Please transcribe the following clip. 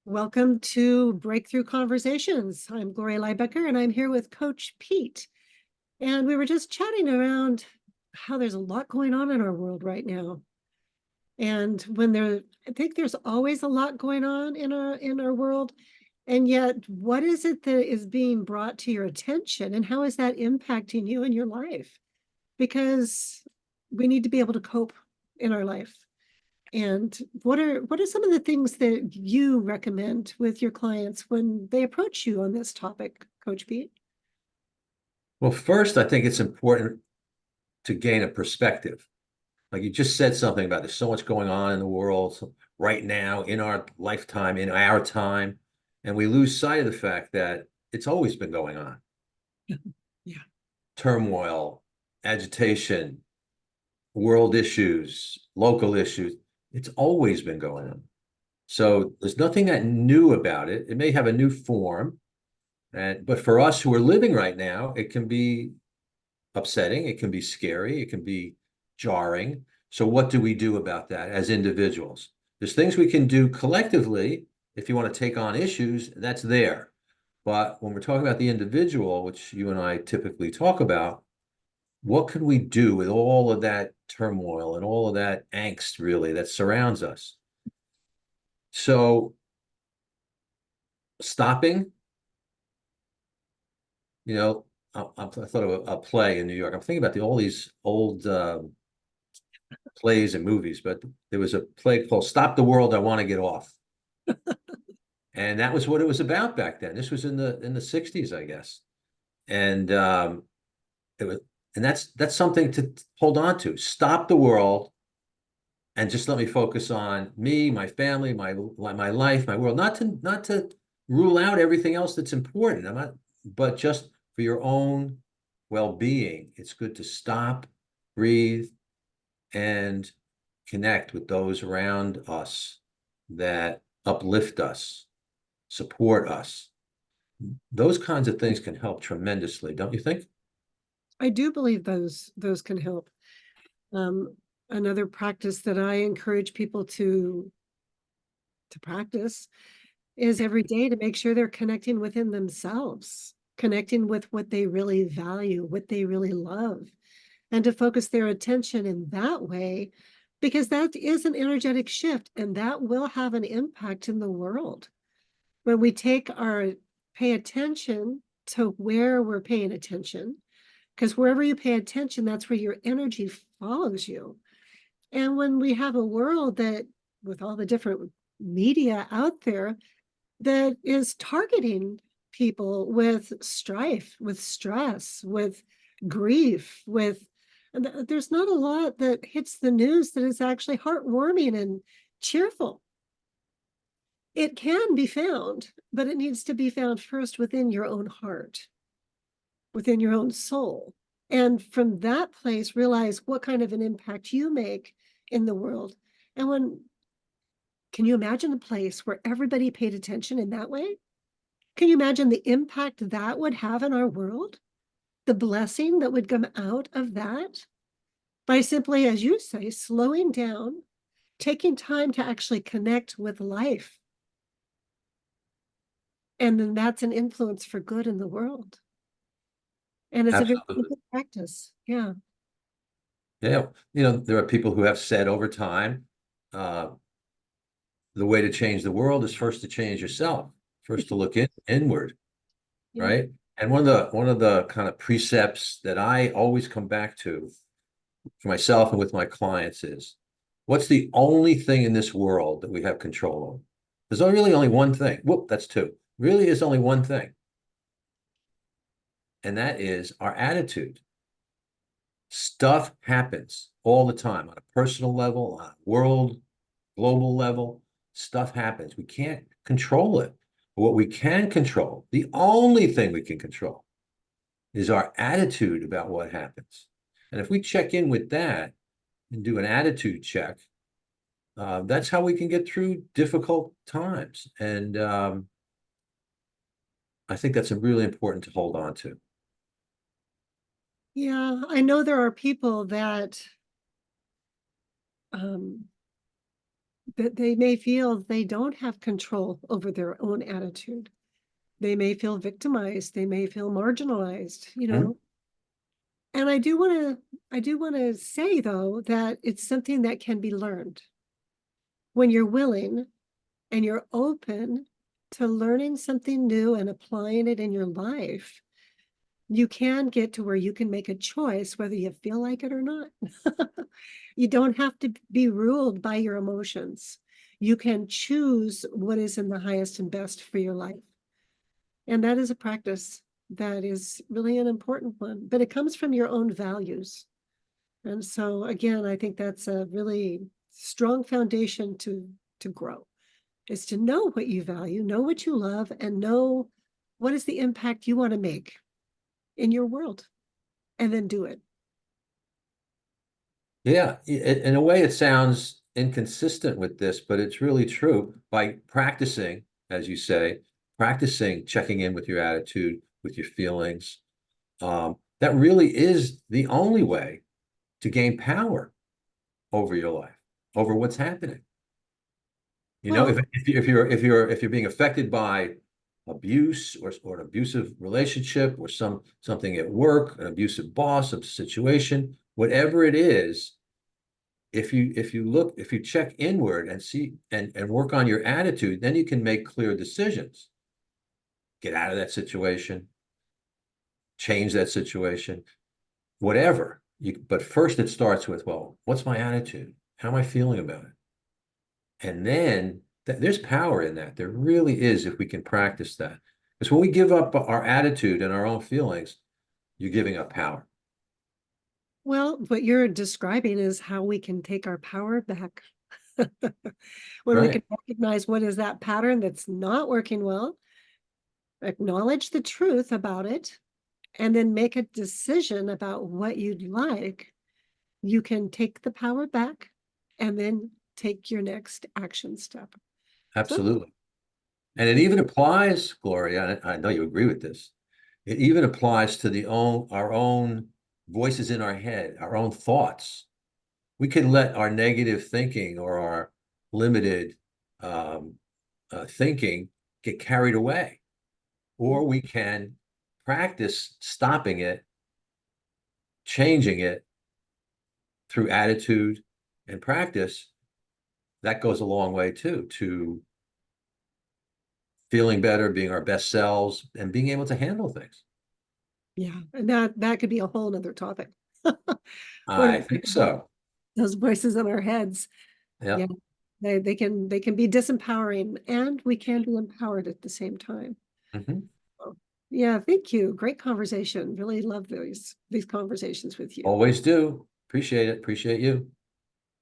Welcome to Breakthrough Conversations. I'm Gloria Lybecker, and I'm here with Coach Pete. And we were just chatting around how there's a lot going on in our world right now. And I think there's always a lot going on in our world. And yet, what is it that is being brought to your attention, and how is that impacting you in your life? Because we need to be able to cope in our life. And what are some of the things that you recommend with your clients when they approach you on this topic, Coach Pete? Well, first, I think it's important to gain a perspective. Like you just said something about there's so much going on in the world right now, in our lifetime, in our time, and we lose sight of the fact that it's always been going on. Yeah. Turmoil, agitation, world issues, local issues. It's always been going on. So there's nothing that new about it. It may have a new form, but for us who are living right now, it can be upsetting, it can be scary, it can be jarring. So what do we do about that as individuals? There's things we can do collectively. If you want to take on issues, that's there. But when we're talking about the individual, which you and I typically talk about, what can we do with all of that turmoil and all of that angst really that surrounds us? So stopping, you know, I thought of a play in New York. I'm thinking about all these old plays and movies, but there was a play called Stop the World, I Want to Get Off. And that was what it was about back then. This was in the 60s, I guess. And it was and that's something to hold on to. Stop the world and just let me focus on me, my family, my life, my world. Not to rule out everything else that's important. I'm not, but just for your own well-being, it's good to stop, breathe, and connect with those around us that uplift us, support us. Those kinds of things can help tremendously, don't you think? I do believe those can help. Um, Another practice that I encourage people to practice is every day to make sure they're connecting within themselves, connecting with what they really value, what they really love, and to focus their attention in that way, because that is an energetic shift and that will have an impact in the world. When we pay attention to where we're paying attention, because wherever you pay attention, that's where your energy follows you. And when we have a world that, with all the different media out there, that is targeting people with strife, with stress, with grief, and there's not a lot that hits the news that is actually heartwarming and cheerful. It can be found, but it needs to be found first within your own heart, within your own soul. And from that place, realize what kind of an impact you make in the world. And can you imagine a place where everybody paid attention in that way? Can you imagine the impact that would have in our world? The blessing that would come out of that by simply, as you say, slowing down, taking time to actually connect with life. And then that's an influence for good in the world. And it's a very Absolutely. simple practice. Yeah. Yeah. There are people who have said over time, uh, the way to change the world is first to change yourself, first to look inward, Yeah. right? And one of the kind of precepts that I always come back to for myself and with my clients is, what's the only thing in this world that we have control over? There's really only one thing. Whoop, that's two. Really is only one thing. And that is our attitude. Stuff happens all the time on a personal level, on a global level. Stuff happens. We can't control it. But what we can control, the only thing we can control, is our attitude about what happens. And if we check in with that and do an attitude check, that's how we can get through difficult times. And I think that's really important to hold on to. Yeah. I know there are people that um, that they may feel they don't have control over their own attitude. They may feel victimized. They may feel marginalized, you Mhm. know. And I do want to say though that it's something that can be learned when you're willing and you're open to learning something new and applying it in your life. You can get to where you can make a choice whether you feel like it or not. You don't have to be ruled by your emotions. You can choose what is in the highest and best for your life. And that is a practice that is really an important one, but it comes from your own values. And so again, I think that's a really strong foundation to grow, is to know what you value, know what you love, and know what is the impact you want to make in your world, and then do it. Yeah, in a way, it sounds inconsistent with this, but it's really true. By practicing, as you say, practicing checking in with your attitude, with your feelings, that really is the only way to gain power over your life, over what's happening. You know, Well, if you're being affected by abuse or an abusive relationship or something at work, an abusive boss, a situation, whatever it is, if you check inward and see and work on your attitude, then you can make clear decisions. Get out of that situation, change that situation, whatever. But first it starts with, well, what's my attitude? How am I feeling about it? And then there's power in that. There really is if we can practice that. Because when we give up our attitude and our own feelings, you're giving up power. well, what you're describing is how we can take our power back. When we can Right. recognize what is that pattern that's not working well, acknowledge the truth about it, and then make a decision about what you'd like, you can take the power back and then take your next action step. So, Absolutely. And it even applies, Gloria, and I know you agree with this. It even applies to our own voices in our head, our own thoughts. We can let our negative thinking or our limited um, thinking get carried away, or we can practice stopping it, changing it through attitude and practice. That goes a long way too, to feeling better, being our best selves, and being able to handle things. yeah, and that could be a whole nother topic. What do I you think think about so. those voices in our heads? Yeah. Yeah, they can be disempowering, and we can be empowered at the same time. Mhm. So, yeah, thank you. Great conversation. Really love these conversations with you. Always do. Appreciate it. Appreciate you.